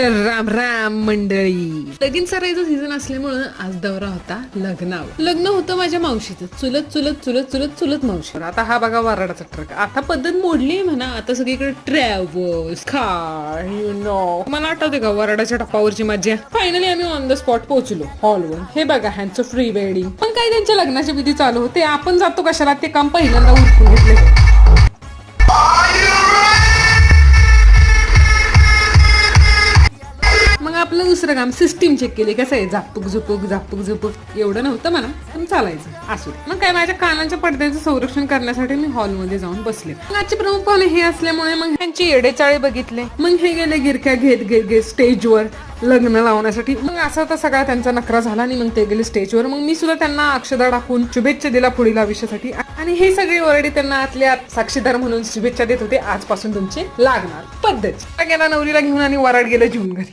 तर राम राम मंडळी. लगीन सराईचा सीझन असल्यामुळं आज दौरा होता लग्नावर. लग्न होतं माझ्या मावशीचं, चुलत चुलत चुलत चुलत चुलत मावशीवर. आता हा बघा वराडाचा ट्रक. आता पद्धत मोडली म्हणा, आता सगळीकडे ट्रॅव्हल्स कार, यु नो. मला आठवते का वराडाच्या टप्पावरची मजा. फायनली आम्ही ऑन द स्पॉट पोहोचलो हॉलवर. हे बघा ह्यांचं प्री वेडिंग. पण काही त्यांच्या लग्नाची विधी चालू होते. आपण जातो कशाला, ते काम पहिल्यांदा उरकून घेतले. मग आपलं दुसरं काम सिस्टीम चेक केली. कसं आहे, झापूक झुपूक झापूक झुपूक एवढं नव्हतं म्हणा, पण चालायचं असू. मग काय, माझ्या कानाच्या पडद्याचं संरक्षण करण्यासाठी मी हॉलमध्ये जाऊन बसले. आजचे प्रमुख पाहुणे हे असल्यामुळे मग त्यांची येडेचाळे बघितले. मग हे गेले गिरक्या घेत घेत घेत स्टेजवर लग्न लावण्यासाठी. मग असा तर सगळा त्यांचा नखरा झाला आणि मग ते गेले स्टेजवर. मग मी सुद्धा त्यांना अक्षदा टाकून शुभेच्छा दिला पुढील आयुष्यासाठी. आणि हे सगळे ऑलरेडी त्यांना आतल्या साक्षीदार म्हणून शुभेच्छा देत होते. आजपासून तुमचे लागणार पद्धत. गेला नवरीला घेऊन आणि वराड गेलं जीवन घरी.